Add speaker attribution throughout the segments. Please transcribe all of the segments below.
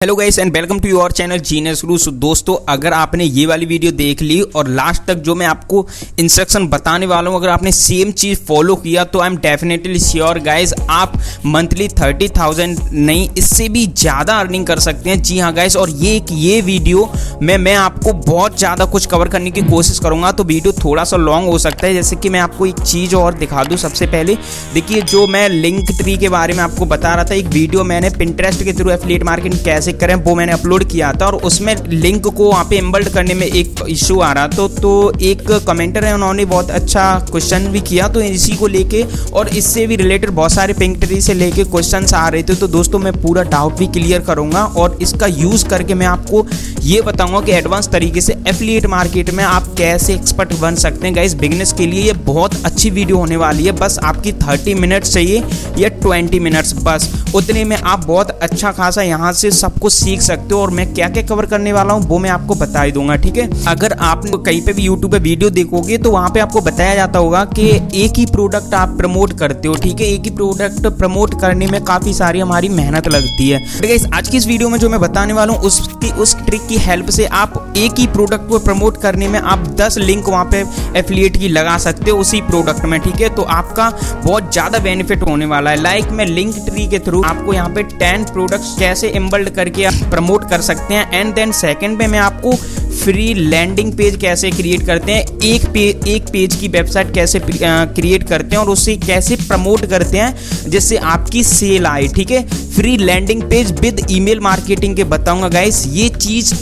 Speaker 1: Hello guys and welcome to your channel Genius Guru. So दोस्तों, अगर आपने ये वाली वीडियो देख ली और लास्ट तक जो मैं आपको इंस्ट्रक्शन बताने वाला हूँ, अगर आपने सेम चीज़ फॉलो किया तो I am definitely sure guys आप मंथली 30,000 नहीं, इससे भी ज़्यादा अर्निंग कर सकते हैं। जी हाँ गाइस, और ये वीडियो में मैं आपको बहुत ज़्यादा कुछ कवर करने की कोशिश करूँगा, तो वीडियो थोड़ा सा लॉन्ग हो सकता है। जैसे कि मैं आपको एक चीज़ और दिखा दूँ। सबसे पहले देखिए, जो मैं लिंक ट्री के बारे में आपको बता रहा था, एक वीडियो मैंने पिंटरेस्ट के थ्रू एफिलिएट मार्केटिंग कैसे करें वो मैंने अपलोड किया था, और उसमें लिंक को वहाँ पे एम्बेड करने में एक इशू आ रहा था। तो एक कमेंटर है, उन्होंने बहुत अच्छा क्वेश्चन भी किया, तो इसी को लेके और इससे भी रिलेटेड बहुत सारे पिंक ट्री से लेके क्वेश्चंस आ रहे थे। तो दोस्तों, मैं पूरा डाउट भी क्लियर करूंगा और इसका यूज़ करके मैं आपको ये बताऊंगा कि एडवांस तरीके से एफिलिएट मार्केट में आप कैसे एक्सपर्ट बन सकते हैं। गाइस, बिगिनर्स के लिए ये बहुत अच्छी वीडियो होने वाली है। बस आपकी 30 मिनट्स चाहिए या 20 मिनट्स, बस उतने में आप बहुत अच्छा खासा यहाँ से सब कुछ सीख सकते हो। और मैं क्या क्या कवर करने वाला हूँ वो मैं आपको बता ही दूंगा, ठीक है। अगर आप कहीं पे भी यूट्यूब पे वीडियो देखोगे तो वहां पे आपको बताया जाता होगा कि एक ही प्रोडक्ट आप प्रमोट करते हो, ठीक है। एक ही प्रोडक्ट प्रमोट करने में काफी सारी हमारी मेहनत लगती है। गाइस, आज की इस वीडियो में जो मैं बताने वाला हूँ उस ट्रिक की हेल्प से आप एक ही प्रोडक्ट को प्रमोट करने में आप 10 लिंक वहां पे एफिलिएट की लगा सकते हो उसी प्रोडक्ट में, ठीक है। तो आपका बहुत ज्यादा बेनिफिट होने वाला है। लाइक मैं लिंक ट्री के थ्रू आपको यहाँ पे 10 प्रोडक्ट्स कैसे एम्बेड करके प्रमोट कर सकते हैं। एंड देन सेकंड में मैं आपको फ्री लैंडिंग पेज कैसे क्रिएट करते हैं, एक पेज की वेबसाइट कैसे क्रिएट करते हैं और उससे कैसे प्रमोट करते हैं जिससे आपकी सेल आए, ठीक है। Free landing page with email marketing के बताऊंगा गाइस। ये चीज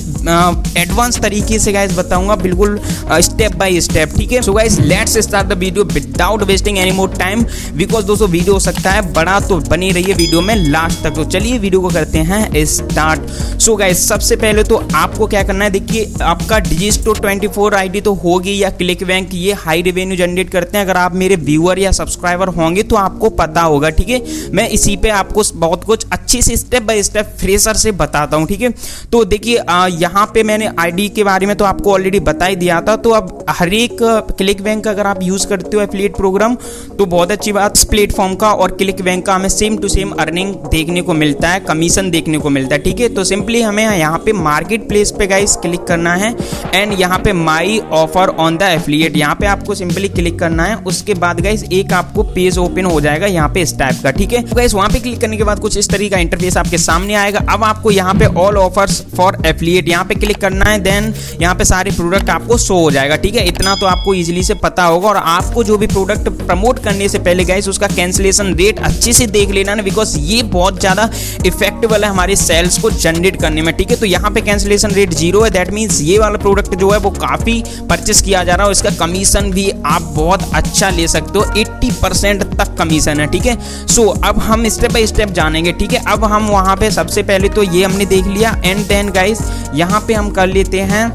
Speaker 1: एडवांस तरीके से गाइस बताऊंगा, बिल्कुल स्टेप बाय स्टेप, ठीक है। So guys, let's start the video without wasting any more time, because दोस्तों वीडियो हो सकता है बड़ा, तो बनी रहिए वीडियो में लास्ट तक। तो चलिए वीडियो को करते हैं स्टार्ट। सो गाइस, सबसे पहले तो आपको क्या करना है, देखिए आपका डिजिस्टोर 24 आईडी तो होगी या क्लिक बैंक, ये हाई रेवेन्यू जनरेट करते हैं। अगर आप मेरे व्यूअर या सब्सक्राइबर होंगे तो आपको पता होगा, ठीक है। मैं इसी पे आपको बहुत कुछ अच्छे से स्टेप बाय स्टेप फ्रेशर से बताता हूं, ठीक है। तो देखिए, यहाँ पे मैंने आईडी के बारे में तो आपको ऑलरेडी बता ही दिया था। तो अब हर एक क्लिक बैंक अगर आप यूज करते हो एफिलिएट प्रोग्राम तो बहुत अच्छी बात, इस प्लेटफॉर्म का और क्लिक बैंक का हमें सेम टू सेम अर्निंग देखने को मिलता है, कमीशन देखने को मिलता है, ठीक है। तो सिंपली हमें यहाँ पे मार्केट प्लेस पे गाइस क्लिक करना है एंड यहाँ पे माई ऑफर ऑन द एफिलिएट, यहाँ पे आपको सिंपली क्लिक करना है। उसके बाद गाइस एक आपको पेज ओपन हो जाएगा यहाँ पे इस टाइप का, ठीक है। तो गाइस, वहाँ पे क्लिक करने के बाद कुछ इस तरीके का इंटरफेस आपके सामने आएगा। अब आपको यहाँ पे ऑल ऑफर्स फॉर एफिलिएट यहाँ पे क्लिक करना है। देन यहाँ पे सारे प्रोडक्ट आपको शो हो जाएगा, ठीक है। इतना तो आपको इजीली से पता होगा। और आपको जो भी प्रोडक्ट प्रमोट करने से पहले गाइस उसका कैंसिलेशन रेट अच्छे से देख लेना है, बिकॉज ये बहुत ज्यादा इफेक्टिव है हमारे सेल्स को जनरेट करने में, ठीक है। तो यहाँ पे कैंसिलेशन रेट 0 है, दैट मीन्स ये वाला प्रोडक्ट जो है वो काफी परचेस किया जा रहा है और इसका कमीशन भी आप बहुत अच्छा ले सकते हो, 80% तक कमीशन है, ठीक है। सो अब हम स्टेप बाय स्टेप जानेंगे, ठीक है। अब हम वहां पे सबसे पहले तो ये हमने देख लिया। एंड देन गाइस यहाँ पे हम कर लेते हैं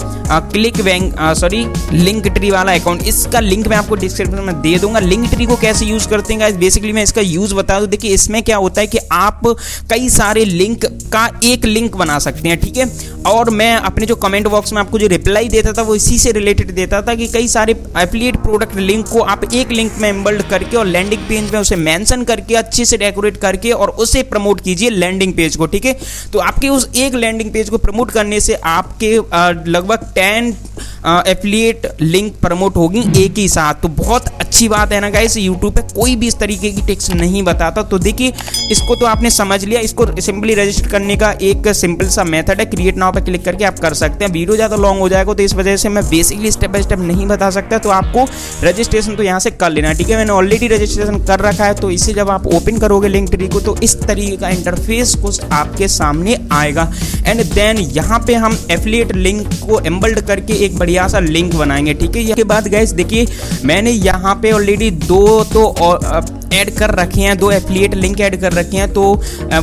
Speaker 1: क्लिक बैंक लिंक ट्री वाला अकाउंट। इसका लिंक मैं आपको डिस्क्रिप्शन में दे दूंगा। लिंक ट्री को कैसे यूज करते हैं गाइस, बेसिकली मैं इसका यूज बता दूं। देखिए, इसमें क्या होता है कि आप कई सारे लिंक का एक लिंक बना सकते हैं, ठीक है। और मैं अपने जो कमेंट बॉक्स में आपको जो रिप्लाई देता था वो इसी से रिलेटेड देता था कि कई सारे एफिलिएट प्रोडक्ट लिंक को आप एक लिंक में एम्बेड करके और लैंडिंग पेज में उसे मेंशन करके अच्छे से डेकोरेट करके और उसे प्रमोट कीजिए लैंडिंग पेज को, ठीक है। तो आपके उस एक लैंडिंग पेज को प्रमोट करने से आपके लगभग 10 एफिलिएट लिंक प्रमोट होगी एक ही साथ। तो बहुत अच्छी बात है ना गाइस, यूट्यूब पे कोई भी इस तरीके की टिप्स नहीं बताता। तो देखिए, इसको तो आपने समझ लिया। इसको सिंपली रजिस्टर करने का एक सिंपल सा मेथड है, क्रिएट नाउ पे क्लिक करके आप कर सकते हैं। वीडियो ज़्यादा लॉन्ग हो जाएगा तो इस वजह से मैं बेसिकली स्टेप बाय स्टेप नहीं बता सकता। तो आपको रजिस्ट्रेशन तो यहाँ से कर लेना, ठीक है। मैंने ऑलरेडी रजिस्ट्रेशन कर रखा है। तो इसे जब आप ओपन करोगे लिंक ट्री को तो इस तरीके का इंटरफेस कुछ आपके सामने आएगा। एंड देन यहाँ पे हम एफिलिएट लिंक को एम्बेड करके एक बढ़िया सा लिंक बनाएंगे, ठीक है। इसके बाद गाइस देखिए, मैंने यहाँ पे ऑलरेडी 2 तो ऐड कर रखे हैं, 2 एफिलिएट लिंक ऐड कर रखे हैं। तो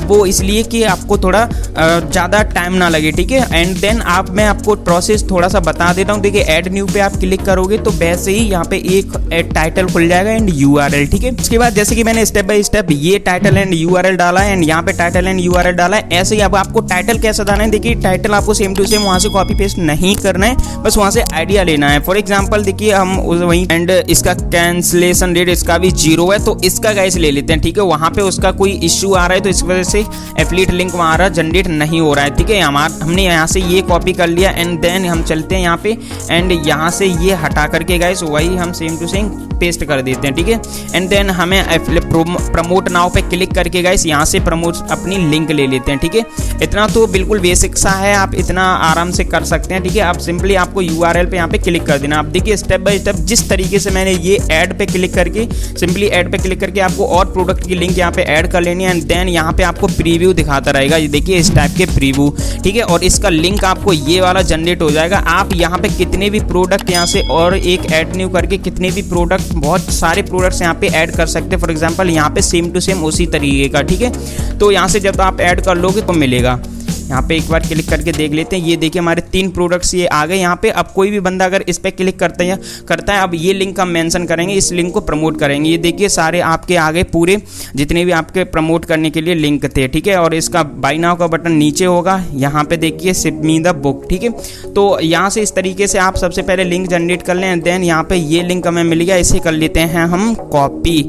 Speaker 1: वो इसलिए कि आपको थोड़ा ज़्यादा टाइम ना लगे, ठीक है। एंड देन मैं आपको प्रोसेस थोड़ा सा बता देता हूँ। देखिए, ऐड न्यू पे आप क्लिक करोगे तो वैसे ही यहाँ पे एक टाइटल खुल जाएगा एंड URL, ठीक है। उसके बाद जैसे कि मैंने स्टेप बाय स्टेप ये टाइटल एंड URL डाला है एंड यहाँ पे टाइटल एंड URL डाला है। ऐसे ही अब आपको टाइटल कैसे डालना है, देखिए टाइटल आपको सेम टू सेम वहाँ से कॉपी पेस्ट नहीं करना है, बस वहाँ से आइडिया लेना है। फॉर एग्जाम्पल देखिए, हम वहीं एंड इसका कैंसिलेशन रेट इसका भी 0 है, तो इस इसका गाइस ले लेते हैं, ठीक है। वहाँ पे उसका कोई इश्यू आ रहा है तो इस वजह से एफिलिएट लिंक वहाँ जनरेट नहीं हो रहा है, ठीक है। हमने यहाँ से ये कॉपी कर लिया एंड देन हम चलते हैं यहाँ पे एंड यहाँ से ये हटा करके गाइस वही हम सेम टू सेम पेस्ट कर देते हैं, ठीक है। एंड देन हमें प्रमोट नाउ पे क्लिक करके गाइस यहाँ से प्रमोट अपनी लिंक ले लेते हैं, ठीक है। इतना तो बिल्कुल बेसिक सा है, आप इतना आराम से कर सकते हैं, ठीक है। आप सिंपली आपको URL पे यहाँ पे क्लिक कर देना। आप देखिए स्टेप बाय स्टेप जिस तरीके से मैंने ये ऐड पे क्लिक करके सिंपली ऐड पे क्लिक करके आपको और प्रोडक्ट की लिंक यहाँ पे ऐड कर लेनी है एंड देन यहाँ पे आपको प्रीव्यू दिखाता रहेगा, ये देखिए इस टाइप के प्रीव्यू, ठीक है। और इसका लिंक आपको ये वाला जनरेट हो जाएगा। आप यहाँ पे कितने भी प्रोडक्ट यहाँ से और एक ऐड न्यू करके कितने भी प्रोडक्ट, बहुत सारे प्रोडक्ट्स यहाँ पे ऐड कर सकते हैं। फॉर एग्जांपल यहाँ पे सेम टू सेम उसी तरीके का, ठीक है। तो यहाँ से जब आप ऐड कर लोगे तो मिलेगा। यहाँ पे एक बार क्लिक करके देख लेते हैं, ये देखिए हमारे 3 प्रोडक्ट्स ये आ गए यहाँ पे। अब कोई भी बंदा अगर इस पे क्लिक करता है अब ये लिंक हम मेंशन करेंगे, इस लिंक को प्रमोट करेंगे। ये देखिए सारे आपके आगे पूरे जितने भी आपके प्रमोट करने के लिए लिंक थे, ठीक है। और इसका बाय नाउ का बटन नीचे होगा, यहाँ पे देखिए शिप मी द बुक, ठीक है। तो यहाँ से इस तरीके से आप सबसे पहले लिंक जनरेट कर लें, देन यहाँ पे ये लिंक हमें मिल गया, इसे कर लेते हैं हम कॉपी,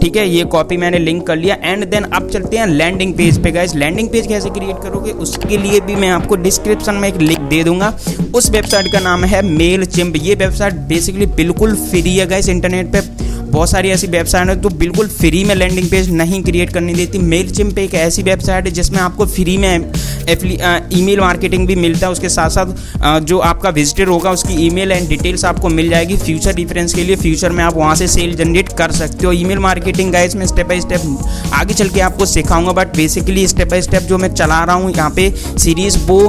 Speaker 1: ठीक है। ये कॉपी मैंने लिंक कर लिया एंड देन अब चलते हैं लैंडिंग पेज पे। गाइस लैंडिंग पेज कैसे क्रिएट करोगे उसके लिए भी मैं आपको डिस्क्रिप्शन में एक लिंक दे दूंगा। उस वेबसाइट का नाम है मेलचिम्प। ये वेबसाइट बेसिकली बिल्कुल फ्री है गाइस। इंटरनेट पे बहुत सारी ऐसी वेबसाइट है तो बिल्कुल फ्री में लैंडिंग पेज नहीं क्रिएट करने देती। मेलचिम्प एक ऐसी वेबसाइट है जिसमें आपको फ्री में ईमेल मार्केटिंग भी मिलता है, उसके साथ साथ जो आपका विजिटर होगा उसकी ईमेल एंड डिटेल्स आपको मिल जाएगी फ्यूचर रेफरेंस के लिए। फ्यूचर में आप वहाँ से सेल जनरेट कर सकते हो। ईमेल मार्केटिंग गाइस मैं स्टेप बाय स्टेप आगे चल के आपको सिखाऊंगा, but basically step by step जो मैं चला रहा हूँ यहाँ पे सीरीज वो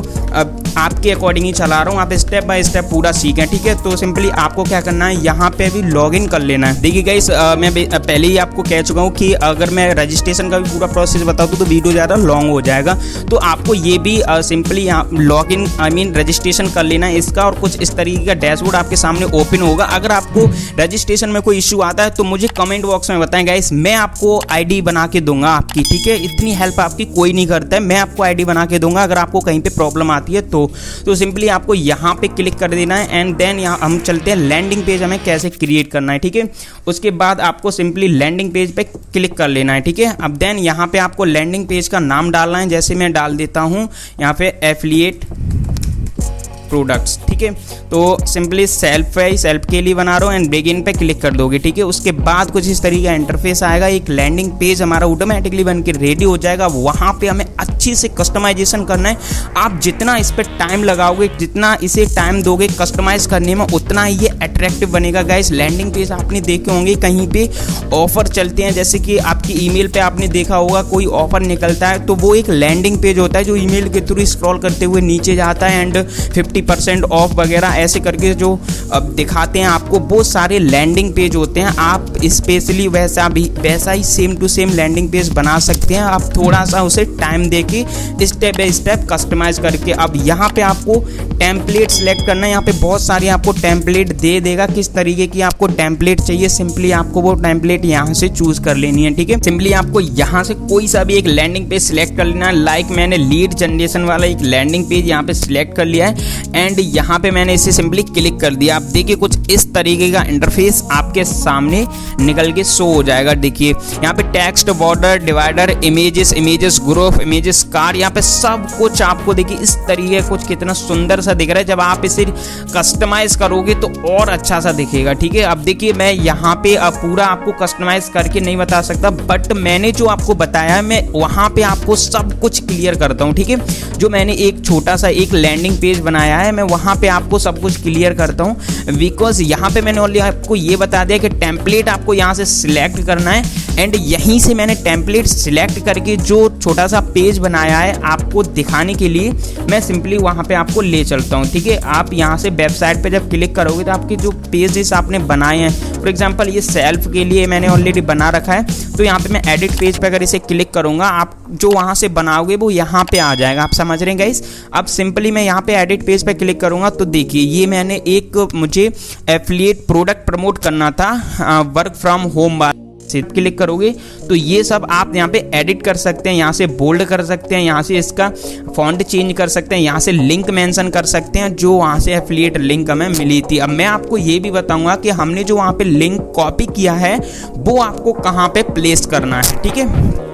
Speaker 1: आपके अकॉर्डिंग ही चला रहा हूँ। आप स्टेप बाय स्टेप पूरा सीखें, ठीक है। तो सिंपली आपको क्या करना है, यहाँ पे भी लॉगिन कर लेना है। देखिए गाइस मैं पहले ही आपको कह चुका हूँ कि अगर मैं रजिस्ट्रेशन का भी पूरा प्रोसेस बताऊँ तो वीडियो ज़्यादा लॉन्ग हो जाएगा। तो आपको ये भी सिंपली लॉगिन रजिस्ट्रेशन कर लेना है इसका, और कुछ इस तरीके का डैशबोर्ड आपके सामने ओपन होगा। अगर आपको रजिस्ट्रेशन में कोई इशू आता है तो मुझे कमेंट बॉक्स में बताएं गाइस, मैं आपको ID बना के दूंगा आपकी, ठीक है। इतनी हेल्प आपकी कोई नहीं करता है, मैं आपको ID बना के दूंगा अगर आपको कहीं पे प्रॉब्लम आती है तो सिंपली आपको यहाँ पे क्लिक कर देना है एंड देन यहाँ हम चलते हैं लैंडिंग पेज हमें कैसे क्रिएट करना है, ठीक है। उसके बाद आपको सिंपली लैंडिंग पेज पे क्लिक कर लेना है, ठीक है। अब देन यहाँ पे आपको लैंडिंग पेज का नाम डालना है, जैसे मैं डाल देता हूँ यहाँ पे एफिलिएट प्रोडक्ट्स, ठीक है। तो सिंपली सेल्फ के लिए बना रहा हूँ एंड बिगिन पे क्लिक कर दोगे, ठीक है। उसके बाद कुछ इस तरीके का इंटरफेस आएगा, एक लैंडिंग पेज हमारा ऑटोमेटिकली बन के रेडी हो जाएगा। वहाँ पे हमें अच्छे से कस्टमाइजेशन करना है। आप जितना इस पर टाइम लगाओगे, जितना इसे टाइम दोगे कस्टमाइज करने में, उतना ही ये अट्रैक्टिव बनेगा गाइस। लैंडिंग पेज आपने देखे होंगे कहीं पे ऑफर चलते हैं, जैसे कि आपकी ईमेल पे आपने देखा होगा कोई ऑफर निकलता है तो वो एक लैंडिंग पेज होता है जो ईमेल के थ्रू स्क्रॉल करते हुए नीचे जाता है एंड 50% ऑफ वगैरह ऐसे करके जो दिखाते हैं आपको, वो सारे लैंडिंग पेज होते हैं। आप स्पेशली वैसा ही same to same landing page बना सकते हैं। आप थोड़ा सा उसे टाइम देके स्टेप बाय स्टेप कस्टमाइज करके। अब यहाँ पे आपको टेम्पलेट सेलेक्ट करना है। यहाँ पे बहुत सारी आपको टेम्पलेट दे देगा, किस तरीके की आपको टेम्पलेट चाहिए सिंपली आपको वो टेम्पलेट यहाँ से चूज कर लेनी है, ठीक है। सिंपली आपको यहाँ से कोई सा भी एक लैंडिंग पेज सिलेक्ट कर लेना है। लाइक मैंने लीड जनरेशन वाला एक लैंडिंग पेज यहाँ पे सिलेक्ट कर लिया है एंड यहाँ पे मैंने इसे सिंपली क्लिक कर दिया। आप देखिए कुछ इस तरीके का इंटरफेस आपके सामने निकल के शो हो जाएगा। देखिए यहाँ पे text, border, divider, images, group, images, card, यहाँ पे सब कुछ आपको देखिए इस तरीके कुछ कितना सुंदर सा दिख रहा है। जब आप इसे कस्टमाइज करोगे तो और अच्छा सा दिखेगा, ठीक है। अब देखिए मैं यहाँ पे पूरा आपको कस्टमाइज करके नहीं बता सकता, बट मैंने जो आपको बताया है मैं वहाँ पे आपको सब कुछ क्लियर करता हूँ, ठीक है। जो मैंने एक छोटा सा एक लैंडिंग पेज बनाया है मैं वहाँ पे आपको सब कुछ क्लियर करता हूँ, बिकॉज यहाँ पे मैंने ऑलरेडी आपको ये बता दिया कि टेम्पलेट आपको यहाँ से सिलेक्ट करना है एंड यहीं से मैंने टेम्पलेट सिलेक्ट करके जो छोटा सा पेज बनाया है आपको दिखाने के लिए मैं सिंपली वहाँ पे आपको ले चलता हूँ, ठीक है। आप यहाँ से वेबसाइट पे जब क्लिक करोगे तो आपके जो पेजेस आपने बनाए हैं, फॉर एग्जांपल ये सेल्फ के लिए मैंने ऑलरेडी बना रखा है, तो यहाँ पे मैं एडिट पेज पे अगर इसे क्लिक करूँगा आप जो वहाँ से बनाओगे वो यहाँ पे आ जाएगा। आप समझ रहे हैं गाइस। अब सिंपली मैं यहाँ पे एडिट पेज पे क्लिक करूँगा तो देखिए ये मैंने एक मुझे एफिलिएट प्रोडक्ट प्रमोट करना था वर्क फ्रॉम होम ऐसे क्लिक करोगे तो ये सब आप यहाँ पे एडिट कर सकते हैं, यहाँ से बोल्ड कर सकते हैं, यहाँ से इसका फॉन्ट चेंज कर सकते हैं, यहाँ से लिंक मेंशन कर सकते हैं जो वहाँ से एफिलिएट लिंक हमें मिली थी। अब मैं आपको ये भी बताऊंगा कि हमने जो वहाँ पे लिंक कॉपी किया है वो आपको कहाँ पे प्लेस करना है, ठीक है।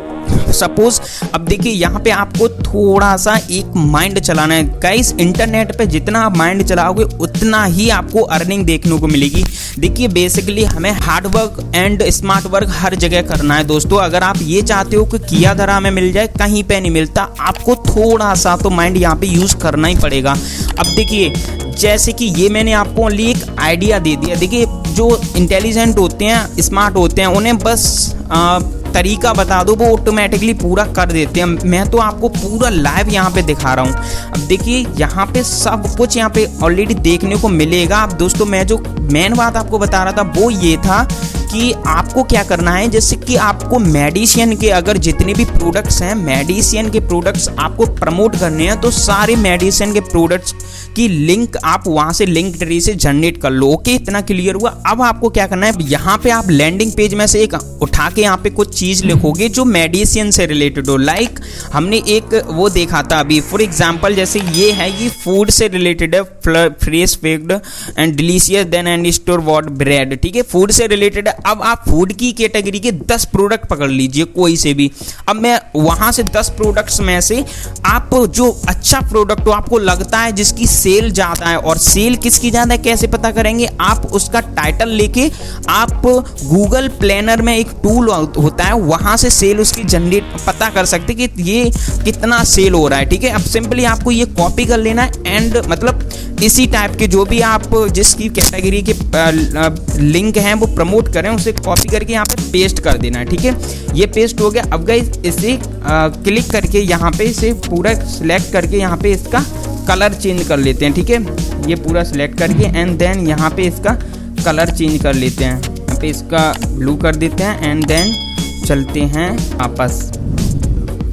Speaker 1: सपोज अब देखिए यहाँ पे आपको थोड़ा सा एक माइंड चलाना है गाइस। इंटरनेट पे जितना आप माइंड चलाओगे उतना ही आपको अर्निंग देखने को मिलेगी। देखिए बेसिकली हमें hard work and smart work हर जगह करना है दोस्तों। अगर आप ये चाहते हो कि किया धरा में मिल जाए, कहीं पे नहीं मिलता, आपको थोड़ा सा तो माइंड यहाँ पे यूज करना ही पड़ेगा। अब देखिए जैसे कि ये मैंने आपको ओनली एक आइडिया दे दिया। देखिए जो इंटेलिजेंट होते हैं, स्मार्ट होते हैं, उन्हें बस तरीका बता दो, वो ऑटोमेटिकली पूरा कर देते हैं। मैं तो आपको पूरा लाइव यहाँ पे दिखा रहा हूँ। अब देखिए यहाँ पे सब कुछ यहाँ पे ऑलरेडी देखने को मिलेगा। अब दोस्तों मैं जो मेन बात आपको बता रहा था वो ये था कि आपको क्या करना है, जैसे कि आपको मेडिसिन के अगर जितने भी प्रोडक्ट्स हैं, मेडिसिन के प्रोडक्ट्स आपको प्रमोट करने हैं तो सारे मेडिसिन के प्रोडक्ट्स की लिंक आप वहां से लिंक ट्री से जनरेट कर लो। ओके, इतना क्लियर हुआ। अब आपको क्या करना है, यहाँ पे आप लैंडिंग पेज में से एक उठा के यहाँ पे कुछ चीज लिखोगे जो मेडिसिन से रिलेटेड हो। लाइक हमने एक वो देखा था अभी, फॉर एग्जाम्पल जैसे ये है, ये फूड से रिलेटेड है, fresh baked and delicious then and store bought bread, ठीक है, फूड से रिलेटेड है। अब आप फूड की कैटेगरी के 10 प्रोडक्ट पकड़ लीजिए कोई से भी। अब मैं वहां से 10 प्रोडक्ट्स में से आप जो अच्छा प्रोडक्ट हो, आपको लगता है जिसकी सेल ज्यादा है, और सेल किसकी ज्यादा है कैसे पता करेंगे, आप उसका टाइटल लेके आप गूगल प्लानर में एक टूल होता है, वहां से सेल उसकी जनरेट पता कर सकते कि ये कितना सेल हो रहा है, ठीक है। अब सिंपली आपको ये कॉपी कर लेना है एंड मतलब इसी टाइप के जो भी आप जिसकी कैटेगरी के लिंक हैं वो प्रमोट करें उसे कॉपी करके यहाँ पे पेस्ट कर देना है, ठीक है। ये पेस्ट हो गया। अब गाइस इसे क्लिक करके यहाँ पे इसे पूरा सिलेक्ट करके यहाँ पे इसका कलर चेंज कर लेते हैं, ठीक है। ये पूरा सिलेक्ट करके एंड देन यहाँ पे इसका कलर चेंज कर लेते हैं, यहाँ पे इसका ब्लू कर देते हैं एंड देन चलते हैं वापस।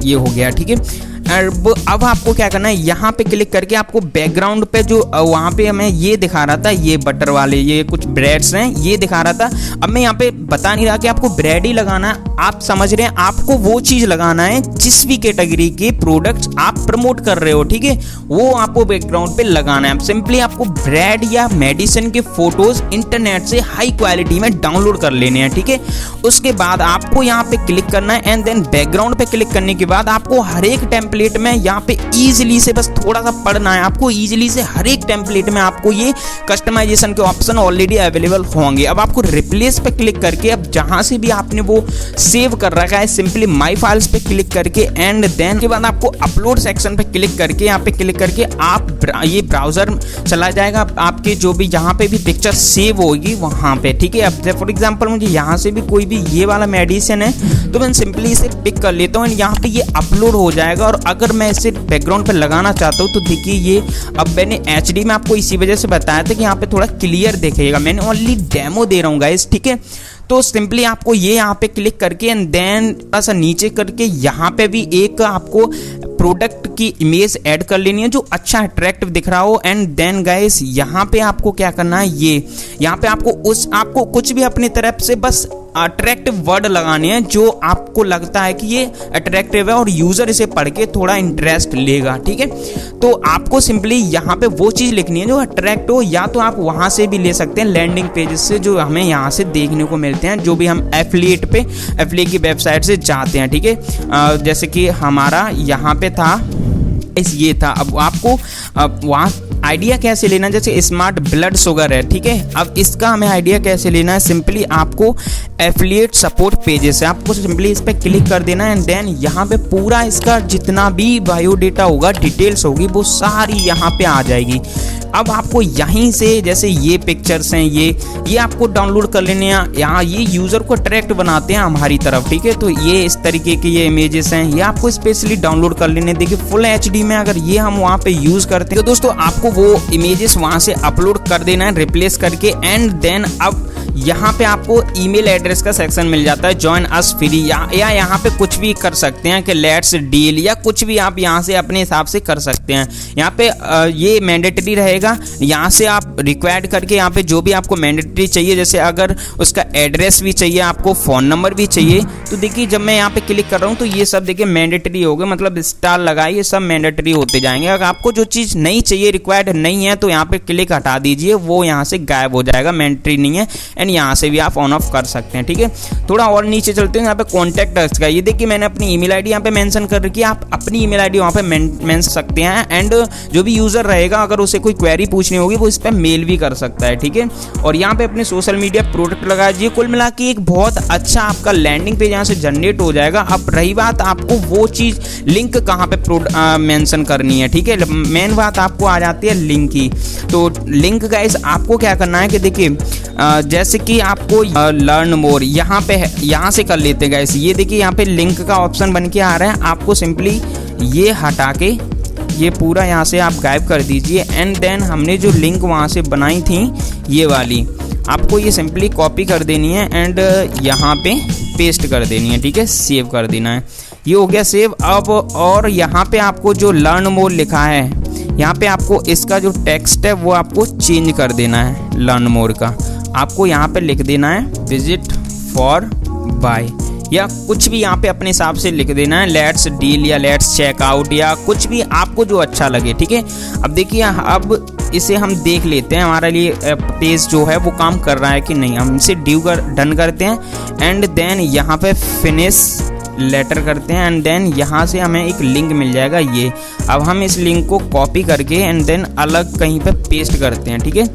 Speaker 1: ये हो गया, ठीक है। अब आपको क्या करना है, यहाँ पे क्लिक करके आपको बैकग्राउंड पे जो वहाँ पे हमें ये दिखा रहा था, ये बटर वाले ये कुछ ब्रेड्स हैं, ये दिखा रहा था। अब मैं यहाँ पे बता नहीं रहा कि आपको ब्रेड ही लगाना है, आप समझ रहे हैं, आपको वो चीज़ लगाना है जिस भी कैटेगरी के प्रोडक्ट्स आप प्रमोट कर रहे हो, ठीक है, वो आपको बैकग्राउंड पे लगाना है। सिंपली आपको ब्रेड या मेडिसिन के फोटोज इंटरनेट से हाई क्वालिटी में डाउनलोड कर लेने हैं, ठीक है। उसके बाद आपको यहाँ पे क्लिक करना है एंड देन बैकग्राउंड पे क्लिक करने के बाद आपको हर एक टेम्पलेट में यहाँ पे इजीली से बस थोड़ा सा पढ़ना है, आपको इजीली से हर एक टेम्पलेट में आपको ये कस्टमाइजेशन के ऑप्शन ऑलरेडी अवेलेबल होंगे। अब आपको रिप्लेस पे क्लिक करके अब जहां से भी आपने वो सेव कर रखा है सिंपली माई फाइल्स पे क्लिक करके एंड देन के बाद आपको अपलोड सेक्शन पे क्लिक करके यहाँ पे क्लिक करके आप ये ब्राउजर चला जाएगा आपके जो भी जहाँ पे भी पिक्चर सेव होगी वहां पे, ठीक है। अब फॉर एग्जाम्पल मुझे यहाँ से भी कोई भी ये वाला मेडिसिन है तो मैं सिंपली इसे पिक कर लेता हूँ एंड यहाँ पे ये अपलोड हो जाएगा। और अगर मैं इसे बैकग्राउंड पे लगाना चाहता हूँ तो देखिए ये अब मैंने HD में आपको इसी वजह से बताया था कि यहाँ पे थोड़ा क्लियर दिखेगा, मैंने ओनली डेमो दे रहा हूँ गाइस, ठीक है। तो सिंपली आपको ये यहाँ पे क्लिक करके एंड देन थोड़ा सा नीचे करके यहाँ पे भी एक आपको प्रोडक्ट की इमेज ऐड कर लेनी है जो अच्छा अट्रैक्टिव दिख रहा हो एंड देन गाइस यहाँ पे आपको क्या करना है, ये यहाँ पे आपको कुछ भी अपनी तरफ से बस अट्रैक्टिव वर्ड लगाने हैं जो आपको लगता है कि ये अट्रैक्टिव है और यूजर इसे पढ़ के थोड़ा इंटरेस्ट लेगा, ठीक है। तो आपको सिंपली यहाँ पे वो चीज़ लिखनी है जो अट्रैक्ट हो, या तो आप वहाँ से भी ले सकते हैं लैंडिंग पेजेस से जो हमें यहाँ से देखने को मिलते हैं, जो भी हम एफिलिएट की वेबसाइट से जाते हैं, ठीक है। जैसे कि हमारा यहाँ पे था ये था। अब आपको वहाँ आइडिया कैसे लेना है, जैसे स्मार्ट ब्लड शुगर है, ठीक है। अब इसका हमें आइडिया कैसे लेना है, सिंपली आपको एफिलिएट सपोर्ट पेजेस है, आपको सिंपली इस पर क्लिक कर देना है एंड देन यहाँ पे पूरा इसका जितना भी बायोडेटा होगा, डिटेल्स होगी, वो सारी यहाँ पे आ जाएगी। अब आपको यहीं से जैसे ये पिक्चर्स हैं ये आपको डाउनलोड कर लेने हैं, यहाँ ये यूज़र को अट्रैक्ट बनाते हैं हमारी तरफ, ठीक है। तो ये इस तरीके के ये इमेजेस हैं, ये आपको स्पेशली डाउनलोड कर लेने। देखिए फुल HD में अगर ये हम वहाँ पे यूज़ करते हैं तो दोस्तों आपको वो इमेजेस वहाँ से अपलोड कर देना है रिप्लेस करके एंड देन अब यहाँ पे आपको ईमेल एड्रेस का सेक्शन मिल जाता है, जॉइन अस फ्री, या यहाँ पे कुछ भी कर सकते हैं कि लेट्स डील या कुछ भी आप यहाँ से अपने हिसाब से कर सकते हैं। यहाँ पे ये मैंडेटरी रहेगा, यहाँ से आप रिक्वायर्ड करके यहाँ पे जो भी आपको मैंडेटरी चाहिए, जैसे अगर उसका एड्रेस भी चाहिए, आपको फ़ोन नंबर भी चाहिए, तो देखिए जब मैं यहाँ पे क्लिक कर रहा हूँ तो ये सब देखिए मैंडेटरी हो गए, मतलब स्टार लगाए, ये सब मैंडेटरी होते जाएंगे। अगर आपको जो चीज़ नहीं चाहिए, रिक्वायर्ड नहीं है, तो यहाँ पे क्लिक हटा दीजिए, वो यहाँ से गायब हो जाएगा, मैंडेटरी नहीं है। एंड यहाँ से भी आप ऑन ऑफ कर सकते हैं, ठीक है। थोड़ा और नीचे चलते हैं, यहाँ पे कॉन्टैक्ट अस का, ये देखिए मैंने अपनी ईमेल आईडी यहाँ पे मेंशन कर रखी है, आप अपनी ईमेल आईडी वहाँ पे मेंशन सकते हैं। एंड जो भी यूज़र रहेगा अगर उसे कोई क्वेरी पूछनी होगी वो इस पर मेल भी कर सकता है, ठीक है। और यहाँ पे अपने सोशल मीडिया प्रोडक्ट लगा दीजिए। कुल मिला के एक बहुत अच्छा आपका लैंडिंग पेज यहाँ से जनरेट हो जाएगा। अब रही बात आपको वो चीज़ लिंक कहाँ पे मेंशन करनी है, ठीक है, मेन बात आपको आ जाती है लिंक की। तो लिंक गाइस आपको क्या करना है कि देखिए जैसे कि आपको लर्न मोर यहाँ पे है, यहाँ से कर लेते हैं गाइस। ये देखिए यहाँ पे लिंक का ऑप्शन बन के आ रहा है, आपको सिंपली ये हटा के ये पूरा यहाँ से आप गायब कर दीजिए। एंड देन हमने जो लिंक वहाँ से बनाई थी ये वाली, आपको ये सिंपली कॉपी कर देनी है एंड यहाँ पे पेस्ट कर देनी है, ठीक है, सेव कर देना है। ये हो गया सेव। अब और यहाँ पे आपको जो लर्न मोर लिखा है, यहाँ पे आपको इसका जो टेक्स्ट है वो आपको चेंज कर देना है। लर्न मोर का आपको यहाँ पे लिख देना है विजिट फॉर बाय, या कुछ भी यहाँ पे अपने हिसाब से लिख देना है, लेट्स डील या लेट्स चेकआउट या कुछ भी आपको जो अच्छा लगे, ठीक है। अब देखिए अब इसे हम देख लेते हैं हमारे लिए पेज जो है वो काम कर रहा है कि नहीं। हम इसे डन करते हैं एंड देन यहाँ पे फिनिश लेटर करते हैं एंड देन यहाँ से हमें एक लिंक मिल जाएगा ये। अब हम इस लिंक को कॉपी करके एंड देन अलग कहीं पे पेस्ट करते हैं, ठीक है।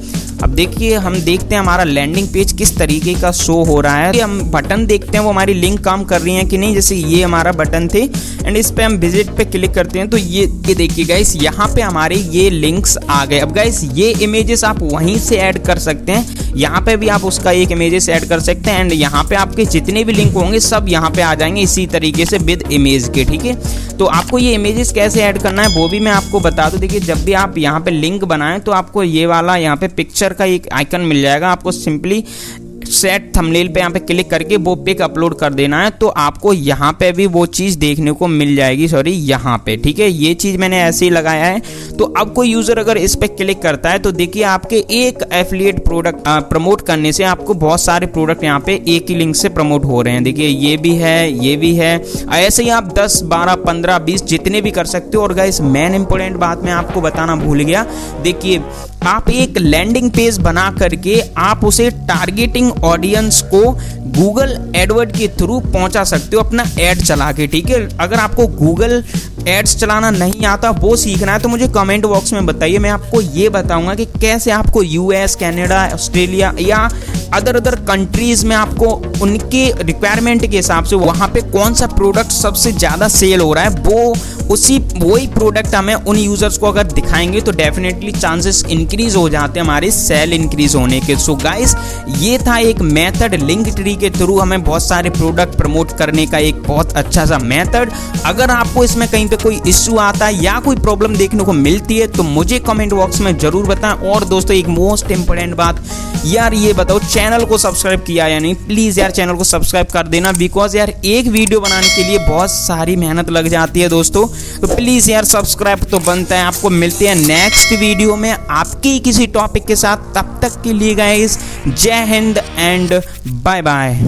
Speaker 1: अब देखिए हम देखते हैं हमारा लैंडिंग पेज किस तरीके का शो हो रहा है। हम बटन देखते हैं वो हमारी लिंक काम कर रही है कि नहीं। जैसे ये हमारा बटन थे एंड इस पे हम विजिट पे क्लिक करते हैं तो ये देखिए गाइस यहाँ पे हमारे ये लिंक्स आ गए। अब गाइस ये इमेजेस आप वहीं से ऐड कर सकते हैं, यहाँ पे भी आप उसका एक इमेजेस ऐड कर सकते हैं एंड यहाँ पे आपके जितने भी लिंक होंगे सब यहाँ पे आ जाएंगे इसी तरीके से विद इमेज के, ठीक है। तो आपको ये इमेजेस कैसे ऐड करना है वो भी मैं आपको बता दूं। देखिए जब भी आप यहाँ पे लिंक बनाएं तो आपको ये वाला यहाँ पे पिक्चर का एक आइकन मिल जाएगा, आपको सिंपली सेट थंबनेल पे यहाँ पे क्लिक करके वो पिक अपलोड कर देना है तो आपको यहाँ पे भी वो चीज़ देखने को मिल जाएगी, सॉरी यहाँ पे, ठीक है। ये चीज़ मैंने ऐसे ही लगाया है। तो अब कोई यूज़र अगर इस पे क्लिक करता है तो देखिए आपके एक एफिलिएट प्रोडक्ट प्रमोट करने से आपको बहुत सारे प्रोडक्ट यहाँ पे एक ही लिंक से प्रमोट हो रहे हैं। देखिए ये भी है, ये भी है, ऐसे ही आप 10, 12, 15, 20 जितने भी कर सकते हो। और गाइस मेन इंपॉर्टेंट बात मैं आपको बताना भूल गया, देखिए आप एक लैंडिंग पेज बना करके आप उसे टारगेटिंग ऑडियंस को गूगल एडवर्ड के थ्रू पहुंचा सकते हो अपना ऐड चला के, ठीक है। अगर आपको गूगल एड्स चलाना नहीं आता, वो सीखना है तो मुझे कमेंट बॉक्स में बताइए, मैं आपको ये बताऊंगा कि कैसे आपको यूएस, कनाडा, ऑस्ट्रेलिया या अदर कंट्रीज में आपको उनके रिक्वायरमेंट के हिसाब से वहाँ पे कौन सा प्रोडक्ट सबसे ज़्यादा सेल हो रहा है, वही प्रोडक्ट हमें उन यूजर्स को अगर दिखाएंगे तो डेफिनेटली चांसेस इंक्रीज हो जाते हैं हमारे सेल इंक्रीज होने के। सो गाइस ये था एक मेथड, लिंक ट्री के थ्रू हमें बहुत सारे प्रोडक्ट प्रमोट करने का एक बहुत अच्छा सा मेथड। अगर आपको इसमें कहीं पे कोई इश्यू आता है या कोई प्रॉब्लम देखने को मिलती है तो मुझे कमेंट बॉक्स में जरूर बताएं। और दोस्तों एक मोस्ट इंपोर्टेंट बात यार, ये बताओ चैनल को सब्सक्राइब किया या नहीं। प्लीज यार चैनल को सब्सक्राइब कर देना, बिकॉज यार एक वीडियो बनाने के लिए बहुत सारी मेहनत लग जाती है दोस्तों। तो प्लीज यार सब्सक्राइब तो बनता है। आपको मिलते हैं नेक्स्ट वीडियो में आपके किसी टॉपिक के साथ, तब तक के लिए गाइस जय हिंद एंड बाय बाय।